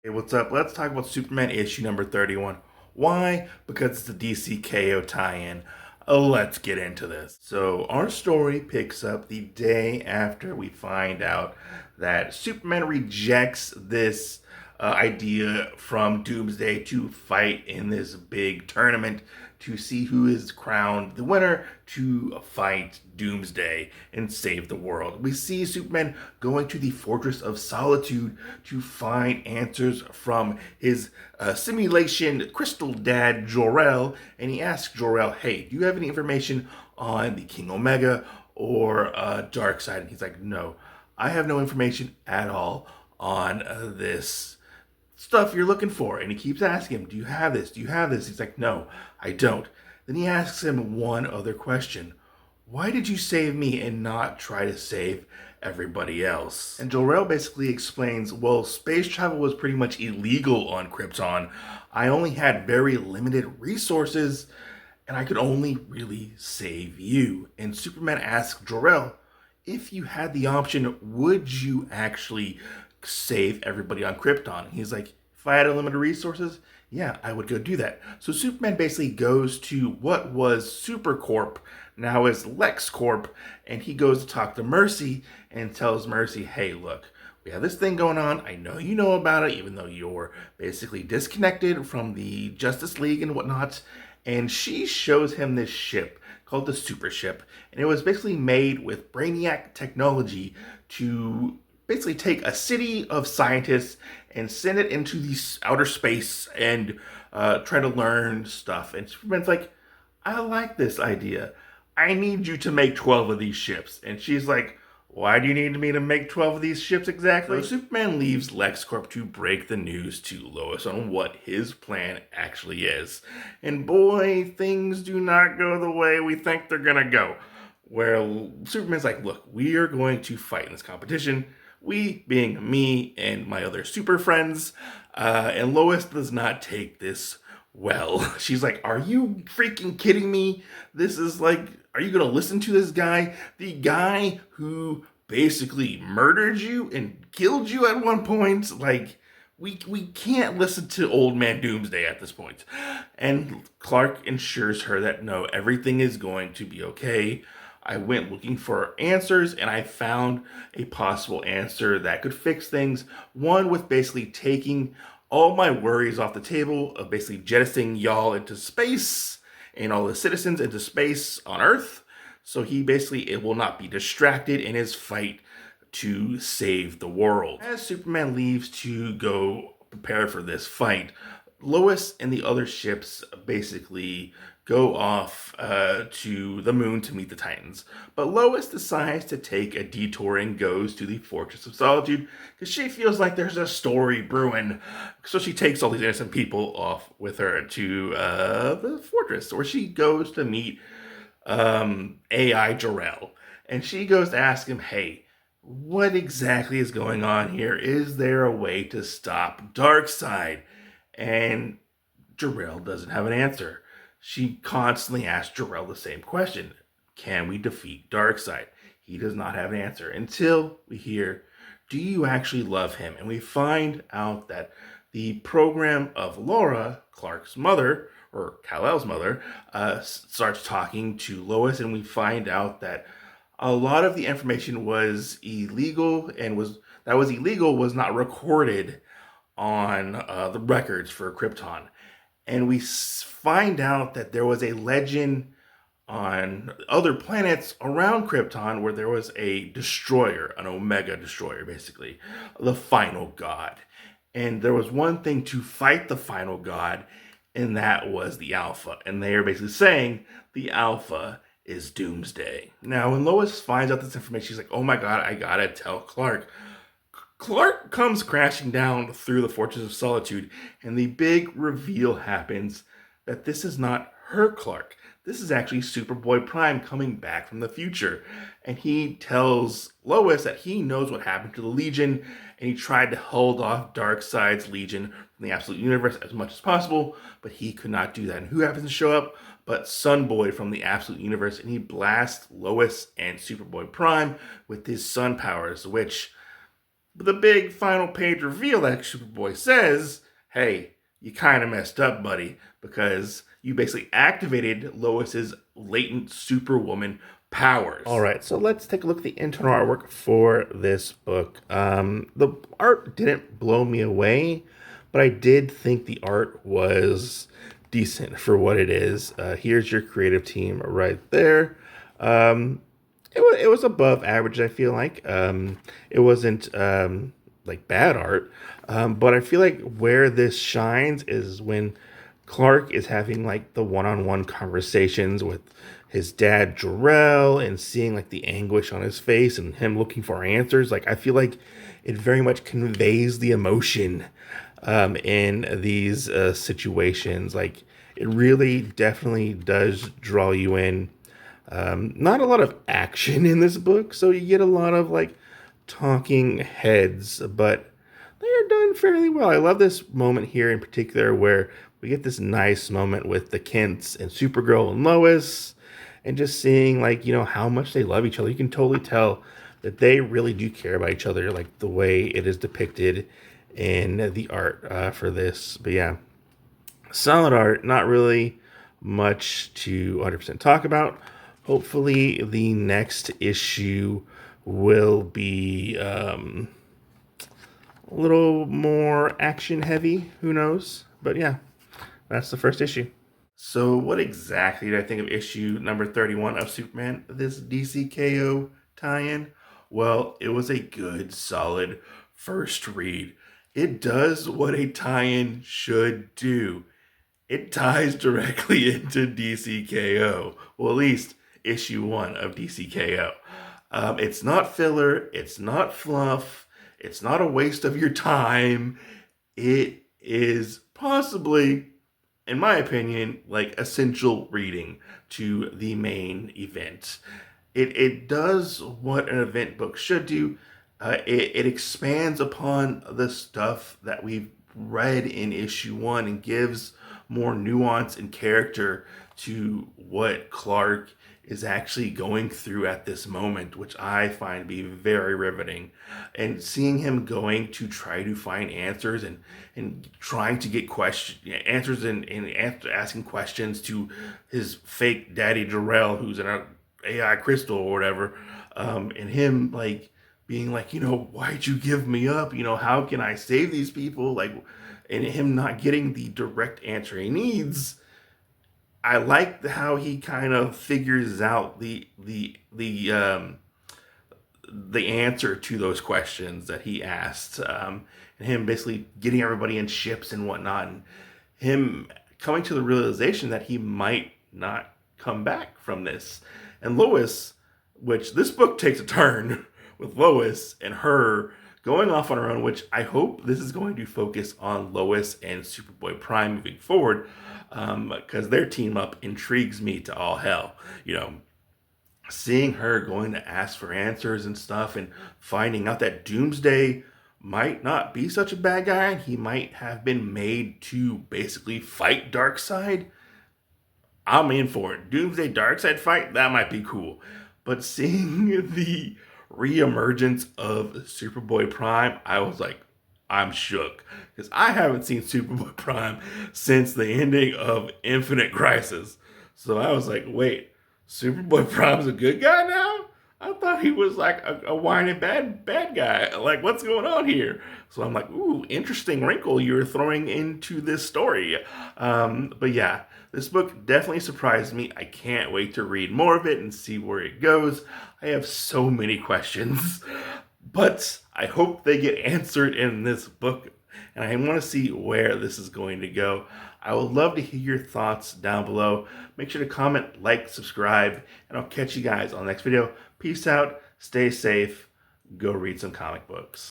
Hey, what's up? Let's talk about Superman issue number 31. Why? Because it's a DC K.O. tie-in. Let's get into this. So, our story picks up the day after we find out that Superman rejects this idea from Doomsday to fight in this big tournament to see who is crowned the winner to fight Doomsday and save the world. We see Superman going to the Fortress of Solitude to find answers from his simulation crystal dad, Jor-El, and he asks Jor-El, hey, do you have any information on the King Omega or Darkseid? And he's like, no, I have no information at all on this stuff you're looking for. And he keeps asking him, do you have this? Do you have this? He's like, no, I don't. Then he asks him one other question. Why did you save me and not try to save everybody else? And Jor-El basically explains, well, space travel was pretty much illegal on Krypton. I only had very limited resources and I could only really save you. And Superman asks Jor-El, if you had the option, would you actually save everybody on Krypton? He's like, if I had unlimited resources, yeah, I would go do that. So Superman basically goes to what was Supercorp, now is LexCorp, and he goes to talk to Mercy and tells Mercy, hey, look, we have this thing going on. I know you know about it, even though you're basically disconnected from the Justice League and whatnot. And she shows him this ship called the Super Ship, and it was basically made with Brainiac technology to basically take a city of scientists and send it into the outer space and try to learn stuff. And Superman's like, I like this idea. I need you to make 12 of these ships. And she's like, why do you need me to make 12 of these ships exactly? So Superman leaves LexCorp to break the news to Lois on what his plan actually is. And boy, things do not go the way we think they're gonna go. Where Superman's like, look, we are going to fight in this competition. We being me and my other super friends. And Lois does not take this well. She's like, are you freaking kidding me? This is like, are you going to listen to this guy? The guy who basically murdered you and killed you at one point? Like, we can't listen to old man Doomsday at this point. And Clark assures her that no, everything is going to be okay. I went looking for answers and I found a possible answer that could fix things. One with basically taking all my worries off the table of basically jettisoning y'all into space and all the citizens into space on Earth. So he basically, it will not be distracted in his fight to save the world. As Superman leaves to go prepare for this fight, Lois and the other ships basically go off to the moon to meet the Titans. But Lois decides to take a detour and goes to the Fortress of Solitude because she feels like there's a story brewing. So she takes all these innocent people off with her to the fortress where she goes to meet AI Jor-El. And she goes to ask him, hey, what exactly is going on here? Is there a way to stop Darkseid? And Jor-El doesn't have an answer. She constantly asks Jor-El the same question. Can we defeat Darkseid? He does not have an answer until we hear, do you actually love him? And we find out that the program of Laura, Clark's mother, or Kal-El's mother, starts talking to Lois, and we find out that a lot of the information was illegal and was not recorded on the records for Krypton. And we find out that there was a legend on other planets around Krypton where there was a destroyer, an Omega destroyer, basically, the final god. And there was one thing to fight the final god, and that was the Alpha. And they are basically saying the Alpha is Doomsday. Now, when Lois finds out this information, she's like, oh my god, I gotta tell Clark. Clark comes crashing down through the Fortress of Solitude, and the big reveal happens that this is not her Clark. This is actually Superboy Prime coming back from the future. And he tells Lois that he knows what happened to the Legion, and he tried to hold off Darkseid's Legion from the Absolute Universe as much as possible, but he could not do that. And who happens to show up? But Sunboy from the Absolute Universe, and he blasts Lois and Superboy Prime with his sun powers, which the big final page reveal that Superboy says, hey, you kind of messed up, buddy, because you basically activated Lois's latent superwoman powers. All right, so let's take a look at the internal artwork for this book. The art didn't blow me away, but I did think the art was decent for what it is. Here's your creative team right there. It was above average, I feel like. It wasn't like bad art, but I feel like where this shines is when Clark is having like the one-on-one conversations with his dad Jor-El and seeing like the anguish on his face and him looking for answers. Like I feel like it very much conveys the emotion in these situations. Like it really definitely does draw you in. Not a lot of action in this book, so you get a lot of like talking heads, but they are done fairly well. I love this moment here in particular where we get this nice moment with the Kents and Supergirl and Lois, and just seeing like, you know, how much they love each other. You can totally tell that they really do care about each other, like the way it is depicted in the art for this. But yeah, solid art, not really much to 100% talk about. Hopefully the next issue will be a little more action heavy. Who knows? But yeah, that's the first issue. So what exactly did I think of issue number 31 of Superman, this DCKO tie-in? Well, it was a good, solid first read. It does what a tie-in should do. It ties directly into DCKO. Well, at least issue 1 of DCKO. It's not filler. It's not fluff. It's not a waste of your time. It is possibly, in my opinion, like essential reading to the main event. It does what an event book should do. It expands upon the stuff that we've read in issue 1 and gives more nuance and character to what Clark is actually going through at this moment, which I find to be very riveting. And seeing him going to try to find answers and trying to get answers and asking questions to his fake daddy Jor-El, who's an AI crystal or whatever, and him like being like, you know, why'd you give me up? You know, how can I save these people? Like, and him not getting the direct answer he needs. I like how he kind of figures out the answer to those questions that he asked, and him basically getting everybody in ships and whatnot, and him coming to the realization that he might not come back from this. And Lois, which this book takes a turn with Lois and her going off on her own, which I hope this is going to focus on Lois and Superboy Prime moving forward, because their team up intrigues me to all hell. You know, seeing her going to ask for answers and stuff and finding out that Doomsday might not be such a bad guy. He might have been made to basically fight Darkseid. I'm in for it. Doomsday Darkseid fight, that might be cool. But seeing the reemergence of Superboy Prime, I was like, I'm shook. Because I haven't seen Superboy Prime since the ending of Infinite Crisis. So I was like, wait, Superboy Prime's a good guy now? I thought he was like a whining bad guy. Like, what's going on here? So I'm like, ooh, interesting wrinkle you're throwing into this story. But yeah, this book definitely surprised me. I can't wait to read more of it and see where it goes. I have so many questions, but I hope they get answered in this book, and I want to see where this is going to go. I would love to hear your thoughts down below. Make sure to comment, like, subscribe, and I'll catch you guys on the next video. Peace out, stay safe, go read some comic books.